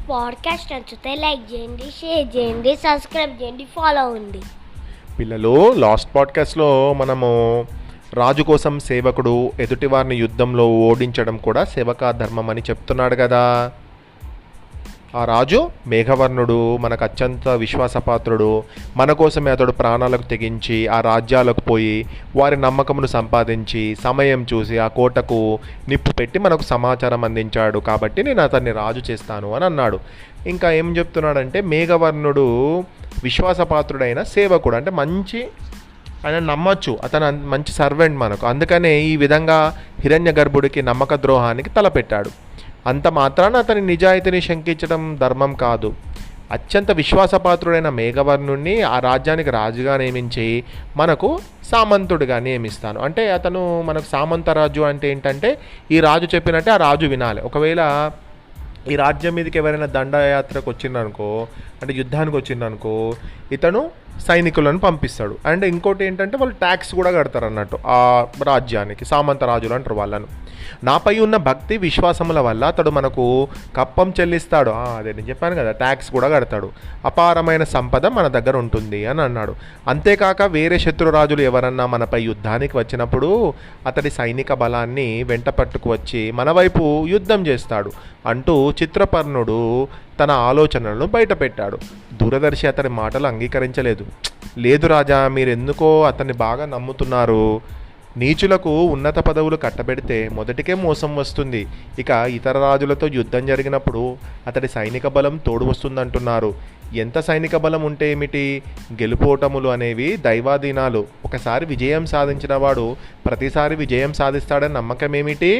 Podcast నచ్చితే like చేయండి, share చేయండి, సబ్స్క్రైబ్ చేయండి, ఫాలో అవ్వండి. పిల్లలు, లాస్ట్ పాడ్కాస్ట్లో మనము రాజు కోసం సేవకుడు ఎదుటివారిని యుద్ధంలో ఓడించడం కూడా సేవకా ధర్మం అని చెప్తున్నాడు కదా. ఆ రాజు మేఘవర్ణుడు, మనకు అత్యంత విశ్వాసపాత్రుడు. మన కోసమే అతడు ప్రాణాలకు తెగించి ఆ రాజ్యాలకు పోయి వారి నమ్మకమును సంపాదించి సమయం చూసి ఆ కోటకు నిప్పు పెట్టి మనకు సమాచారం అందించాడు. కాబట్టి నేను అతన్ని రాజు చేస్తాను అని అన్నాడు. ఇంకా ఏం చెప్తున్నాడంటే, మేఘవర్ణుడు విశ్వాసపాత్రుడైన సేవకుడు, అంటే మంచి, ఆయన నమ్మచ్చు, అతను మంచి సర్వెంట్ మనకు. అందుకనే ఈ విధంగా హిరణ్య గర్భుడికి నమ్మక ద్రోహానికి తలపెట్టాడు. అంత మాత్రాన అతని నిజాయితీని శంకించడం ధర్మం కాదు. అత్యంత విశ్వాసపాత్రుడైన మేఘవర్ణుడిని ఆ రాజ్యానికి రాజుగా నియమించి మనకు సామంతుడిగా నియమిస్తాను. అంటే అతను మనకు సామంత రాజు అంటే ఏంటంటే, ఈ రాజు చెప్పినట్టే ఆ రాజు వినాలి. ఒకవేళ ఈ రాజ్యం మీదకి ఎవరైనా దండయాత్రకు వచ్చిందనుకో, అంటే యుద్ధానికి వచ్చిందనుకో, ఇతను సైనికులను పంపిస్తాడు. అండ్ ఇంకోటి ఏంటంటే, వాళ్ళు ట్యాక్స్ కూడా కడతారు అన్నట్టు ఆ రాజ్యానికి. సామంత రాజులు అంటారు వాళ్ళను. నాపై ఉన్న భక్తి విశ్వాసముల వల్ల అతడు మనకు కప్పం చెల్లిస్తాడు. అదే నేను చెప్పాను కదా, ట్యాక్స్ కూడా కడతాడు. అపారమైన సంపద మన దగ్గర ఉంటుంది అని అన్నాడు. అంతేకాక వేరే శత్రురాజులు ఎవరన్నా మనపై యుద్ధానికి వచ్చినప్పుడు అతడి సైనిక బలాన్ని వెంట పట్టుకు వచ్చి మన వైపు యుద్ధం చేస్తాడు అంటూ చిత్రపర్ణుడు తన ఆలోచనలను బయటపెట్టాడు. దూరదర్శి అతని మాటలు అంగీకరించలేదు. లేదు రాజా, మీరెందుకో అతన్ని బాగా నమ్ముతున్నారు. నీచులకు ఉన్నత పదవులు కట్టబెడితే మొదటికే మోసం వస్తుంది. ఇక ఇతర రాజులతో యుద్ధం జరిగినప్పుడు అతడి సైనిక బలం తోడు వస్తుందంటున్నారు. ఎంత సైనిక బలం ఉంటే ఏమిటి? గెలుపోటములు అనేవి దైవాధీనాలు. ఒకసారి విజయం సాధించిన వాడు ప్రతిసారి విజయం సాధిస్తాడని నమ్మకం ఏమిటి?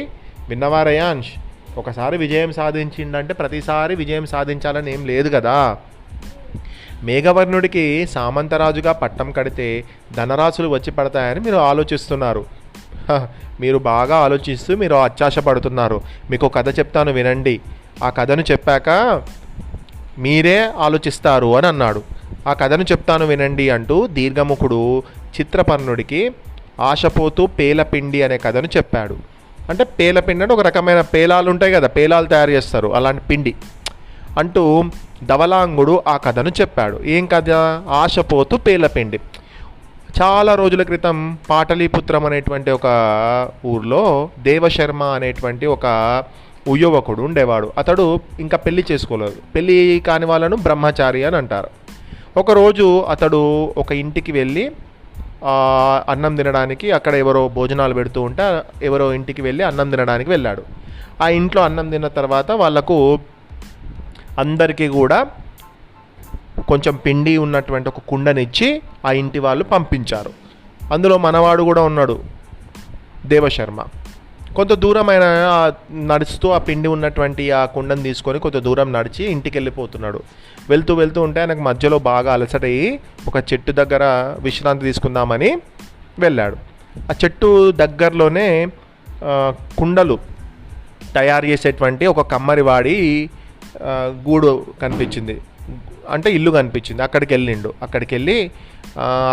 విన్నవారయాంష్, ఒకసారి విజయం సాధించిందంటే ప్రతిసారి విజయం సాధించాలని ఏం లేదు కదా. మేఘవర్ణుడికి సామంతరాజుగా పట్టం కడితే ధనరాశులు వచ్చి పడతాయని మీరు ఆలోచిస్తున్నారు. మీరు బాగా ఆలోచిస్తూ మీరు అత్యాశ పడుతున్నారు. మీకు కథ చెప్తాను వినండి. ఆ కథను చెప్పాక మీరే ఆలోచిస్తారు అని అన్నాడు. ఆ కథను చెప్తాను వినండి అంటూ దీర్ఘముఖుడు చిత్రపర్ణుడికి ఆశపోతూ పేలపిండి అనే కథను చెప్పాడు. అంటే పేలపిండి అంటే ఒక రకమైన పేలాలు ఉంటాయి కదా, పేలాలు తయారు చేస్తారు, అలాంటి పిండి అంటూ ధవలాంగుడు ఆ కథను చెప్పాడు. ఏం కథ? ఆశపోతూ పేలపిండి. చాలా రోజుల క్రితం పాటలీపుత్రం అనేటువంటి ఒక ఊర్లో దేవశర్మ అనేటువంటి ఒక యువకుడు ఉండేవాడు. అతడు ఇంకా పెళ్లి చేసుకోలేదు. పెళ్ళి కాని వాళ్ళను బ్రహ్మచారి అని అంటారు. ఒకరోజు అతడు ఒక ఇంటికి వెళ్ళి అన్నం తినడానికి, అక్కడ ఎవరో భోజనాలు పెడుతూ ఉంటే ఎవరో ఇంటికి వెళ్ళి అన్నం తినడానికి వెళ్ళాడు. ఆ ఇంట్లో అన్నం తిన్న తర్వాత వాళ్ళకు అందరికీ కూడా కొంచెం పిండి ఉన్నటువంటి ఒక కుండనిచ్చి ఆ ఇంటి వాళ్ళు పంపించారు. అందులో మనవాడు కూడా ఉన్నాడు, దేవశర్మ. కొంత దూరం ఆయన నడుస్తూ ఆ పిండి ఉన్నటువంటి ఆ కుండను తీసుకొని కొంత దూరం నడిచి ఇంటికి వెళ్ళిపోతున్నాడు. వెళ్తూ వెళ్తూ ఉంటే ఆయనకు మధ్యలో బాగా అలసటయి ఒక చెట్టు దగ్గర విశ్రాంతి తీసుకుందామని వెళ్ళాడు. ఆ చెట్టు దగ్గరలోనే కుండలు తయారు చేసేటువంటి ఒక కమ్మరివాడి గూడు కనిపించింది, అంటే ఇల్లు కనిపించింది. అక్కడికి వెళ్ళిండు. అక్కడికి వెళ్ళి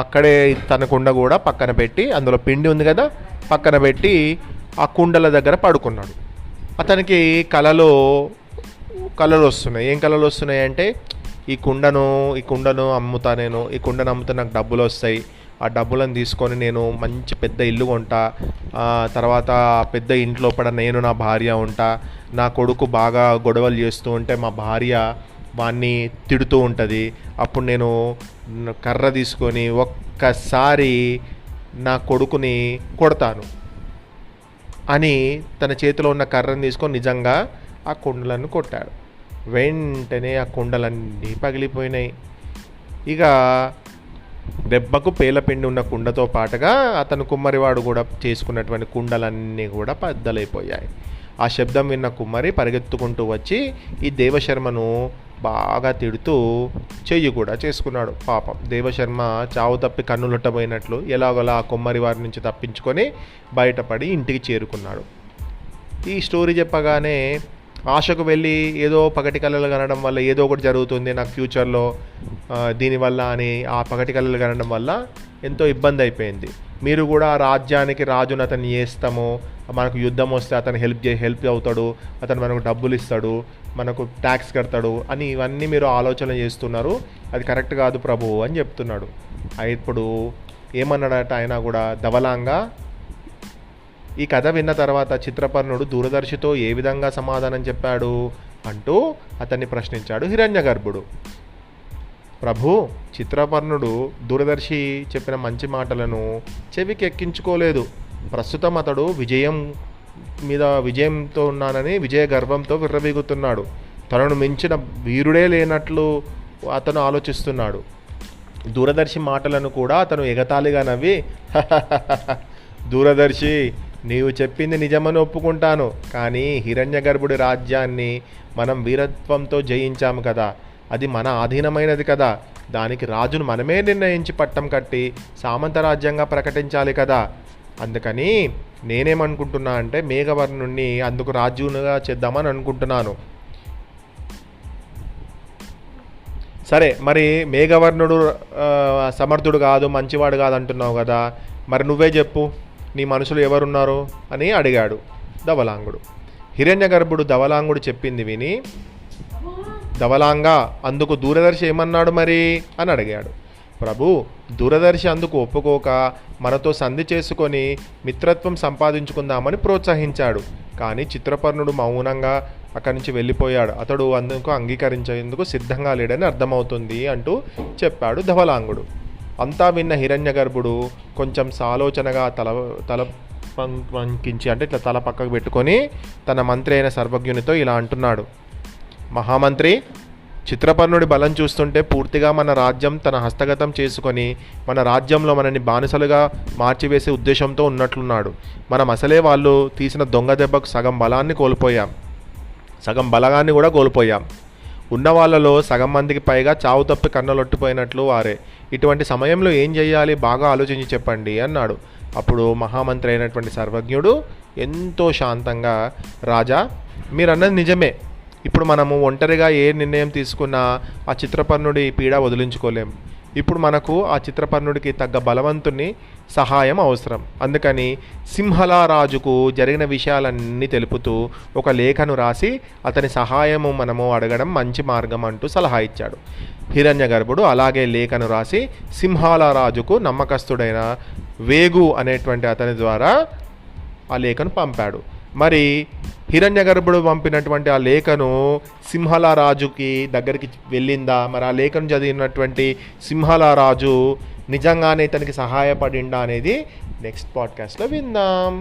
అక్కడే తన కుండ కూడా పక్కన పెట్టి, అందులో పిండి ఉంది కదా, పక్కన పెట్టి ఆ కుండల దగ్గర పడుకున్నాడు. అతనికి కళలు వస్తున్నాయి. ఏం కళలు వస్తున్నాయి అంటే, ఈ కుండను అమ్ముతా, నేను ఈ కుండను అమ్ముతా నాకు డబ్బులు వస్తాయి, ఆ డబ్బులను తీసుకొని నేను మంచి పెద్ద ఇల్లు కొంటా, తర్వాత పెద్ద ఇంట్లో నేను నా భార్య ఉంటా, నా కొడుకు బాగా గొడవలు చేస్తూ ఉంటే మా భార్య వాణ్ణి తిడుతూ ఉంటుంది, అప్పుడు నేను కర్ర తీసుకొని ఒక్కసారి నా కొడుకుని కొడతాను అని తన చేతిలో ఉన్న కర్రను తీసుకొని నిజంగా ఆ కుండలను కొట్టాడు. వెంటనే ఆ కుండలన్నీ పగిలిపోయినాయి. ఇక దెబ్బకు పేలపిండి ఉన్న కుండతో పాటుగా అతను కుమ్మరివాడు కూడా చేసుకున్నటువంటి కుండలన్నీ కూడా బద్దలైపోయాయి. ఆ శబ్దం విన్న కుమ్మరి పరిగెత్తుకుంటూ వచ్చి ఈ దేవశర్మను బాగా తిడుతూ చెయ్యి కూడా చేసుకున్నాడు. పాపం దేవశర్మ చావు తప్పి కన్నులుట్టబోయినట్లు ఎలాగోలా ఆ కుమ్మరి వారి నుంచి తప్పించుకొని బయటపడి ఇంటికి చేరుకున్నాడు. ఈ స్టోరీ చెప్పగానే ఆశకు వెళ్ళి ఏదో పగటి కళలు కనడం వల్ల ఏదో ఒకటి జరుగుతుంది నాకు ఫ్యూచర్లో దీనివల్ల అని ఆ పగటి కళలు కనడం వల్ల ఎంతో ఇబ్బంది అయిపోయింది. మీరు కూడా రాజ్యానికి రాజును అతన్ని చేస్తాము, మనకు యుద్ధం వస్తే అతను హెల్ప్ అవుతాడు, అతను మనకు డబ్బులు ఇస్తాడు, మనకు ట్యాక్స్ కడతాడు అని ఇవన్నీ మీరు ఆలోచన చేస్తున్నారు, అది కరెక్ట్ కాదు ప్రభు అని చెప్తున్నాడు. ఇప్పుడు ఏమన్నాడట ఆయన కూడా, ధవలాంగా ఈ కథ విన్న తర్వాత చిత్రపర్ణుడు దూరదర్శితో ఏ విధంగా సమాధానం చెప్పాడు అంటూ అతన్ని ప్రశ్నించాడు హిరణ్యగర్భుడు. ప్రభు, చిత్రపర్ణుడు దూరదర్శి చెప్పిన మంచి మాటలను చెవికి ఎక్కించుకోలేదు. ప్రస్తుతం అతడు విజయంతో ఉన్నానని విజయ గర్వంతో విర్రవీగుతున్నాడు. తనను మించిన వీరుడే లేనట్లు అతను ఆలోచిస్తున్నాడు. దూరదర్శి మాటలను కూడా అతను ఎగతాళిగా నవ్వి, దూరదర్శి, నీవు చెప్పింది నిజమని ఒప్పుకుంటాను, కానీ హిరణ్యగర్భుడి రాజ్యాన్ని మనం వీరత్వంతో జయించాము కదా, అది మన ఆధీనమైనది కదా, దానికి రాజును మనమే నిర్ణయించి పట్టం కట్టి సామంత రాజ్యంగా ప్రకటించాలి కదా. అందుకని నేనేమనుకుంటున్నా అంటే మేఘవర్ణుణ్ణి అందుకు రాజునుగా చేద్దామని అనుకుంటున్నాను. సరే, మరి మేఘవర్ణుడు సమర్థుడు కాదు, మంచివాడు కాదు అంటున్నావు కదా, మరి నువ్వే చెప్పు, నీ మనుషులు ఎవరున్నారు అని అడిగాడు ధవలాంగుడు. హిరణ్యగర్భుడు ధవలాంగుడు చెప్పింది విని, ధవలాంగా, అందుకు దూరదర్శి ఏమన్నాడు మరి అని అడిగాడు. ప్రభు, దూరదర్శి అందుకు ఒప్పుకోక మనతో సంధి చేసుకొని మిత్రత్వం సంపాదించుకుందామని ప్రోత్సహించాడు. కానీ చిత్రపర్ణుడు మౌనంగా అక్కడి నుంచి వెళ్ళిపోయాడు. అతడు అందుకు అంగీకరించేందుకు సిద్ధంగా లేడని అర్థమవుతుంది అంటూ చెప్పాడు ధవలాంగుడు. అంతా విన్న హిరణ్యగర్భుడు కొంచెం సాలోచనగా తల వంకించి, అంటే ఇట్లా తల పక్కకు పెట్టుకొని తన మంత్రి అయిన సర్వజ్ఞునితో ఇలా అంటున్నాడు. మహామంత్రి, చిత్రపర్ణుడి బలం చూస్తుంటే పూర్తిగా మన రాజ్యం తన హస్తగతం చేసుకొని మన రాజ్యంలో మనని బానిసలుగా మార్చివేసే ఉద్దేశంతో ఉన్నట్లున్నాడు. మనం అసలే వాళ్ళు తీసిన దొంగ దెబ్బకు సగం బలాన్ని కోల్పోయాం, సగం బలగాన్ని కూడా కోల్పోయాం. ఉన్న వాళ్ళలో సగం మందికి పైగా చావు తప్పి కన్నులొట్టిపోయినట్లు వారే. ఇటువంటి సమయంలో ఏం చేయాలి, బాగా ఆలోచించి చెప్పండి అన్నాడు. అప్పుడు మహామంత్రి అయినటువంటి సర్వజ్ఞుడు ఎంతో శాంతంగా, రాజా, మీరన్నది నిజమే. ఇప్పుడు మనము ఒంటరిగా ఏ నిర్ణయం తీసుకున్నా ఆ చిత్రపర్ణుడి పీడ వదిలించుకోలేం. ఇప్పుడు మనకు ఆ చిత్రపర్ణుడికి తగ్గ బలవంతుని సహాయం అవసరం. అందుకని సింహళ రాజుకు జరిగిన విషయాలన్నీ తెలుపుతూ ఒక లేఖను రాసి అతని సహాయము మనము అడగడం మంచి మార్గం అంటూ సలహా ఇచ్చాడు. హిరణ్యగర్భుడు అలాగే లేఖను రాసి సింహళ రాజుకు నమ్మకస్తుడైన వేగు అనేటువంటి అతని ద్వారా ఆ లేఖను పంపాడు. మరి హిరణ్యగర్భుడు పంపినటువంటి ఆ లేఖను సింహళ రాజుకి దగ్గరికి వెళ్ళిందా? మరి ఆ లేఖను చదివినటువంటి సింహళ రాజు నిజంగానే ఇతనికి సహాయపడిందా అనేది నెక్స్ట్ పాడ్కాస్ట్లో విందాం.